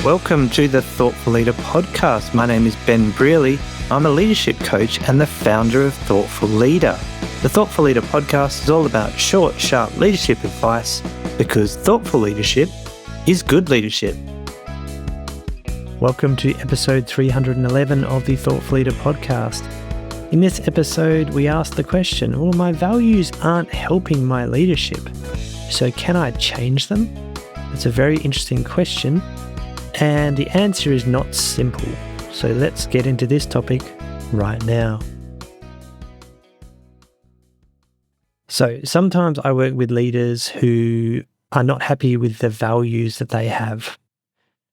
Welcome to the Thoughtful Leader podcast. My name is Ben Brearley. I'm a leadership coach and the founder of Thoughtful Leader. The Thoughtful Leader podcast is all about short, sharp leadership advice because thoughtful leadership is good leadership. Welcome to episode 311 of the Thoughtful Leader podcast. In this episode, we ask the question, well, my values aren't helping my leadership, so can I change them? It's a very interesting question, and the answer is not simple. So let's get into this topic right now. So sometimes I work with leaders who are not happy with the values that they have.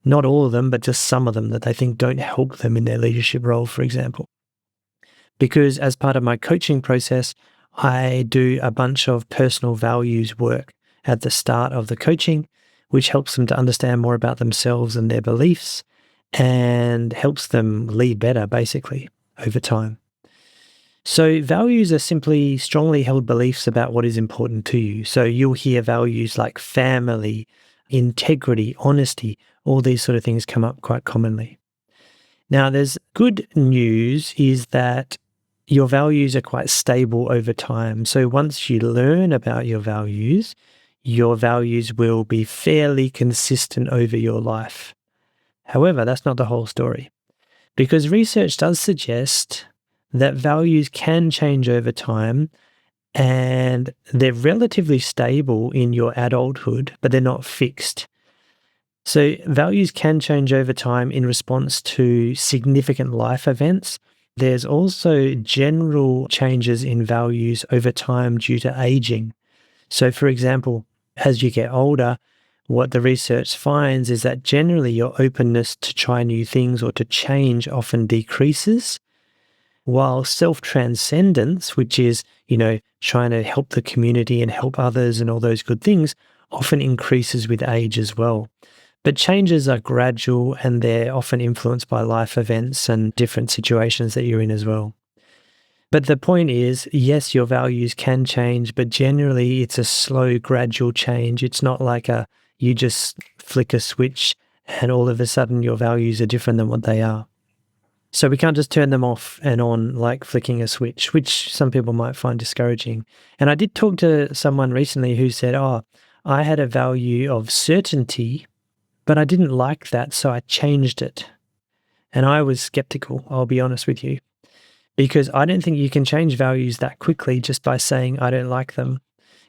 Not all of them, but just some of them that they think don't help them in their leadership role, for example. Because as part of my coaching process, I do a bunch of personal values work at the start of the coaching, which helps them to understand more about themselves and their beliefs and helps them lead better, basically, over time. So values are simply strongly held beliefs about what is important to you. So you'll hear values like family, integrity, honesty, all these sort of things come up quite commonly. Now, there's good news is that your values are quite stable over time. So once you learn about your values will be fairly consistent over your life. However, that's not the whole story, because research does suggest that values can change over time and they're relatively stable in your adulthood, but they're not fixed. So values can change over time in response to significant life events. There's also general changes in values over time due to aging. So for example, as you get older, what the research finds is that generally your openness to try new things or to change often decreases, while self-transcendence, which is, trying to help the community and help others and all those good things, often increases with age as well. But changes are gradual and they're often influenced by life events and different situations that you're in as well. But the point is, yes, your values can change, but generally it's a slow, gradual change. It's not like you just flick a switch and all of a sudden your values are different than what they are. So we can't just turn them off and on like flicking a switch, which some people might find discouraging. And I did talk to someone recently who said, I had a value of certainty, but I didn't like that, so I changed it. And I was skeptical, I'll be honest with you, because I don't think you can change values that quickly just by saying, I don't like them.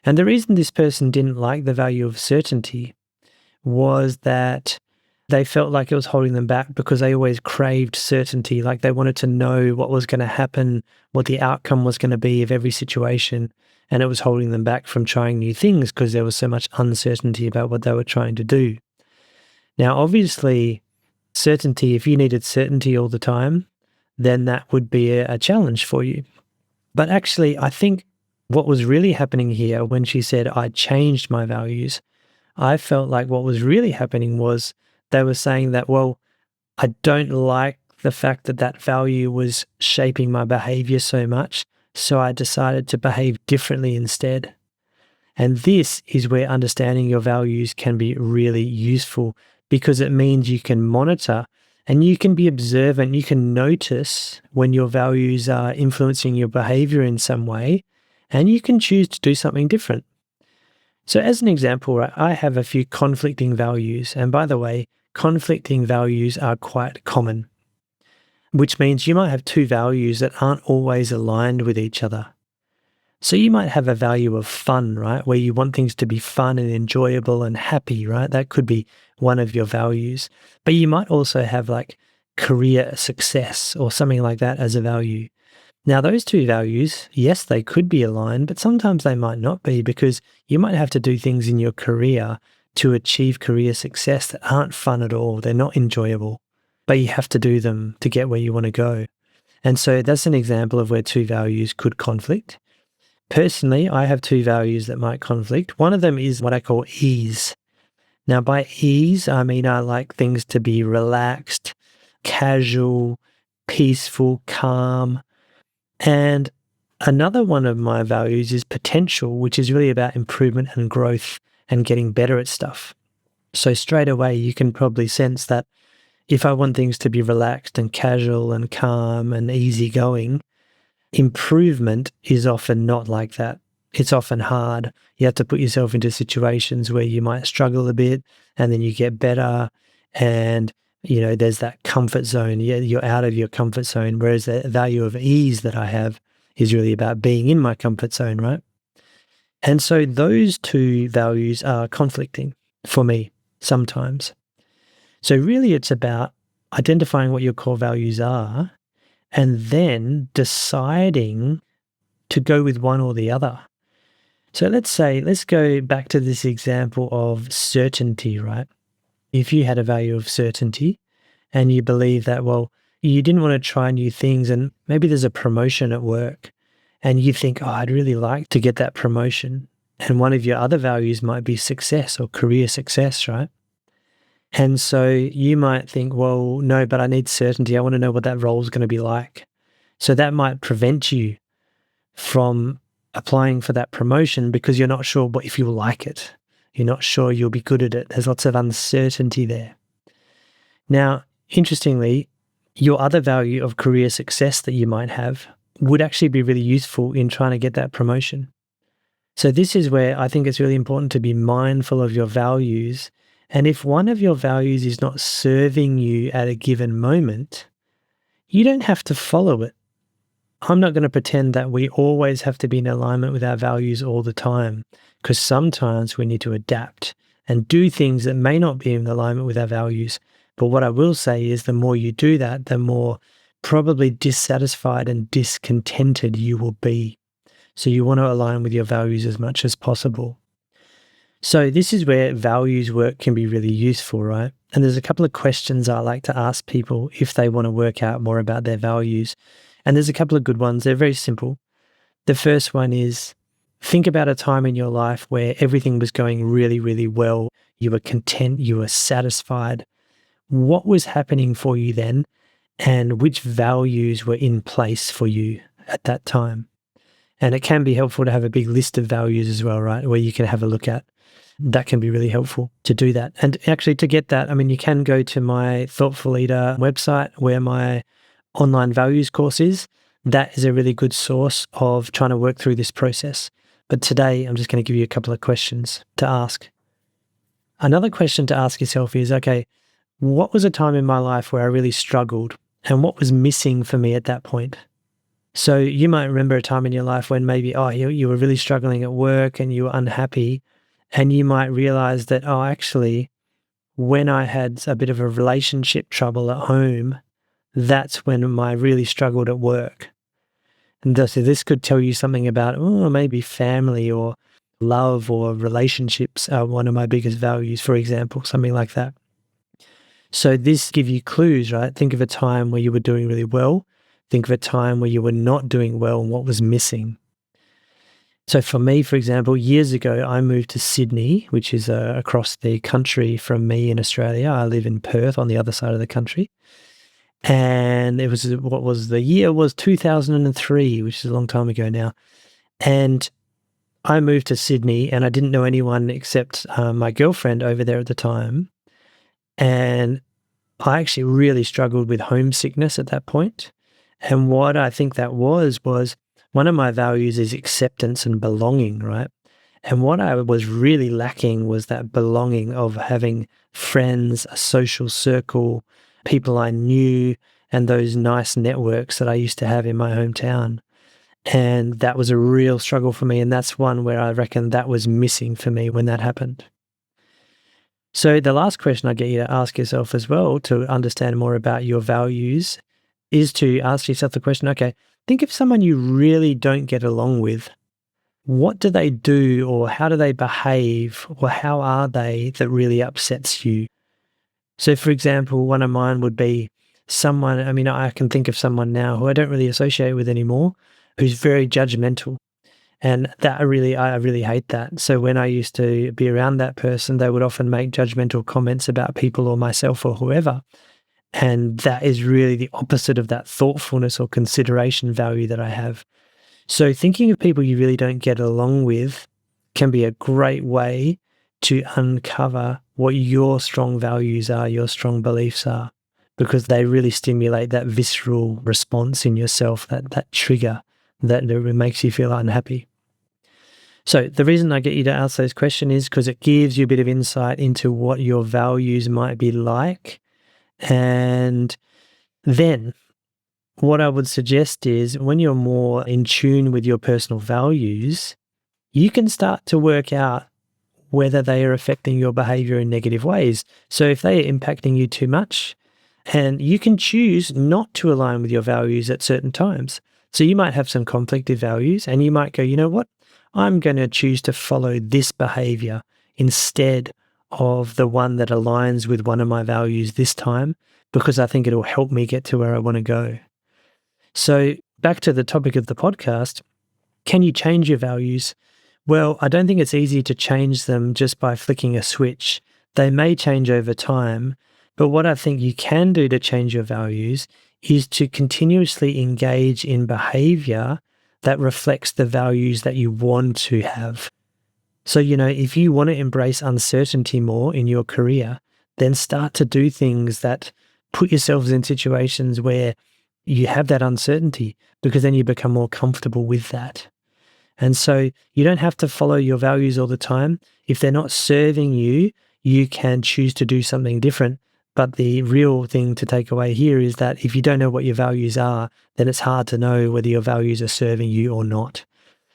And the reason this person didn't like the value of certainty was that they felt like it was holding them back because they always craved certainty, like they wanted to know what was going to happen, what the outcome was going to be of every situation, and it was holding them back from trying new things because there was so much uncertainty about what they were trying to do. Now, obviously, certainty, if you needed certainty all the time, then that would be a challenge for you. But actually, I think what was really happening here when she said, I changed my values, I felt like what was really happening was they were saying that, well, I don't like the fact that that value was shaping my behavior so much, so I decided to behave differently instead. And this is where understanding your values can be really useful, because it means you can monitor and you can be observant. You can notice when your values are influencing your behavior in some way, and you can choose to do something different. So as an example, I have a few conflicting values. And by the way, conflicting values are quite common, which means you might have two values that aren't always aligned with each other. So you might have a value of fun, right? Where you want things to be fun and enjoyable and happy, right? That could be one of your values. But you might also have like career success or something like that as a value. Now, those two values, yes, they could be aligned, but sometimes they might not be, because you might have to do things in your career to achieve career success that aren't fun at all. They're not enjoyable, but you have to do them to get where you want to go. And so that's an example of where two values could conflict. Personally, I have two values that might conflict. One of them is what I call ease. Now, by ease, I mean I like things to be relaxed, casual, peaceful, calm. And another one of my values is potential, which is really about improvement and growth and getting better at stuff. So straight away, you can probably sense that if I want things to be relaxed and casual and calm and easygoing, improvement is often not like that. It's often hard. You have to put yourself into situations where you might struggle a bit and then you get better. And, there's that comfort zone. You're out of your comfort zone. Whereas the value of ease that I have is really about being in my comfort zone, right? And so those two values are conflicting for me sometimes. So really it's about identifying what your core values are and then deciding to go with one or the other. So let's go back to this example of certainty, right? If you had a value of certainty and you believe that, well, you didn't want to try new things and maybe there's a promotion at work and you think, oh, I'd really like to get that promotion. And one of your other values might be success or career success, right? And so you might think, well, no, but I need certainty. I want to know what that role is going to be like. So that might prevent you from applying for that promotion because you're not sure if you'll like it. You're not sure you'll be good at it. There's lots of uncertainty there. Now, interestingly, your other value of career success that you might have would actually be really useful in trying to get that promotion. So this is where I think it's really important to be mindful of your values. And if one of your values is not serving you at a given moment, you don't have to follow it. I'm not going to pretend that we always have to be in alignment with our values all the time, because sometimes we need to adapt and do things that may not be in alignment with our values. But what I will say is the more you do that, the more probably dissatisfied and discontented you will be. So you want to align with your values as much as possible. So this is where values work can be really useful, right? And there's a couple of questions I like to ask people if they want to work out more about their values. And there's a couple of good ones. They're very simple. The first one is, think about a time in your life where everything was going really, really well. You were content, you were satisfied. What was happening for you then? And which values were in place for you at that time? And it can be helpful to have a big list of values as well, right? Where you can have a look at. That can be really helpful to do that. And actually to get that, you can go to my Thoughtful Leader website where my online values course is. That is a really good source of trying to work through this process. But today, I'm just going to give you a couple of questions to ask. Another question to ask yourself is, okay, what was a time in my life where I really struggled and what was missing for me at that point? So you might remember a time in your life when maybe, you were really struggling at work and you were unhappy, and you might realize that, actually, when I had a bit of a relationship trouble at home, that's when I really struggled at work. And so this could tell you something about, maybe family or love or relationships are one of my biggest values, for example, something like that. So this give you clues, right? Think of a time where you were doing really well. Think of a time where you were not doing well and what was missing. So for me, for example, years ago, I moved to Sydney, which is across the country from me in Australia. I live in Perth on the other side of the country. And it was, the year was 2003, which is a long time ago now. And I moved to Sydney and I didn't know anyone except my girlfriend over there at the time. And I actually really struggled with homesickness at that point. And what I think that was one of my values is acceptance and belonging, right? And what I was really lacking was that belonging of having friends, a social circle, people I knew, and those nice networks that I used to have in my hometown. And that was a real struggle for me. And that's one where I reckon that was missing for me when that happened. So the last question I get you to ask yourself as well to understand more about your values is to ask yourself the question, okay, think of someone you really don't get along with. What do they do or how do they behave or how are they that really upsets you? So for example, one of mine would be someone, I can think of someone now who I don't really associate with anymore, who's very judgmental. And that I really hate that. So when I used to be around that person, they would often make judgmental comments about people or myself or whoever. And that is really the opposite of that thoughtfulness or consideration value that I have. So thinking of people you really don't get along with can be a great way to uncover what your strong values are, your strong beliefs are, because they really stimulate that visceral response in yourself, that trigger that makes you feel unhappy. So the reason I get you to ask those questions is because it gives you a bit of insight into what your values might be like. And then what I would suggest is when you're more in tune with your personal values, you can start to work out whether they are affecting your behavior in negative ways. So if they are impacting you too much, and you can choose not to align with your values at certain times. So you might have some conflicted values and you might go, you know what? I'm going to choose to follow this behavior instead of the one that aligns with one of my values this time because I think it'll help me get to where I want to go. So back to the topic of the podcast, can you change your values? Well, I don't think it's easy to change them just by flicking a switch. They may change over time, but what I think you can do to change your values is to continuously engage in behavior that reflects the values that you want to have. So, if you want to embrace uncertainty more in your career, then start to do things that put yourselves in situations where you have that uncertainty because then you become more comfortable with that. And so you don't have to follow your values all the time. If they're not serving you, you can choose to do something different. But the real thing to take away here is that if you don't know what your values are, then it's hard to know whether your values are serving you or not.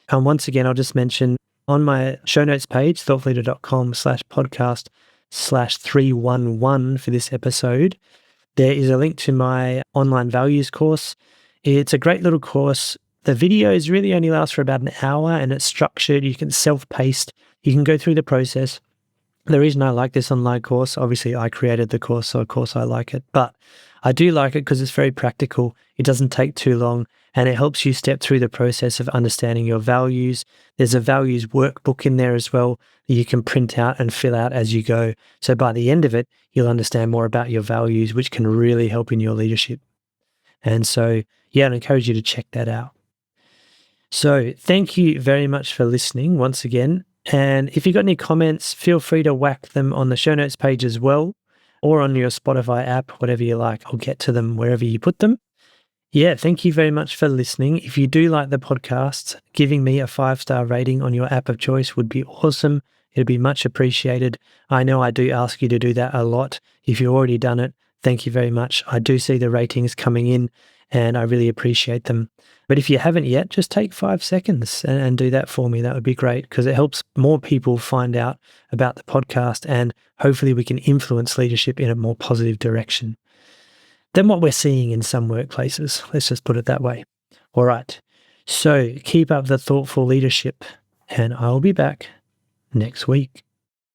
And once again, I'll just mention on my show notes page, thoughtleader.com/podcast/311 for this episode, there is a link to my online values course. It's a great little course. The videos really only last for about an hour and it's structured. You can self-paced. You can go through the process. The reason I like this online course, obviously I created the course, so of course I like it, but I do like it because it's very practical. It doesn't take too long and it helps you step through the process of understanding your values. There's a values workbook in there as well that you can print out and fill out as you go. So by the end of it, you'll understand more about your values, which can really help in your leadership. And so, yeah, I'd encourage you to check that out. So thank you very much for listening once again. And if you've got any comments, feel free to whack them on the show notes page as well, or on your Spotify app, whatever you like. I'll get to them wherever you put them. Yeah, thank you very much for listening. If you do like the podcast, giving me a 5-star rating on your app of choice would be awesome. It'd be much appreciated. I know I do ask you to do that a lot. If you've already done it, thank you very much. I do see the ratings coming in and I really appreciate them. But if you haven't yet, just take 5 seconds and do that for me. That would be great because it helps more people find out about the podcast and hopefully we can influence leadership in a more positive direction than what we're seeing in some workplaces. Let's just put it that way. All right. So keep up the thoughtful leadership and I'll be back next week.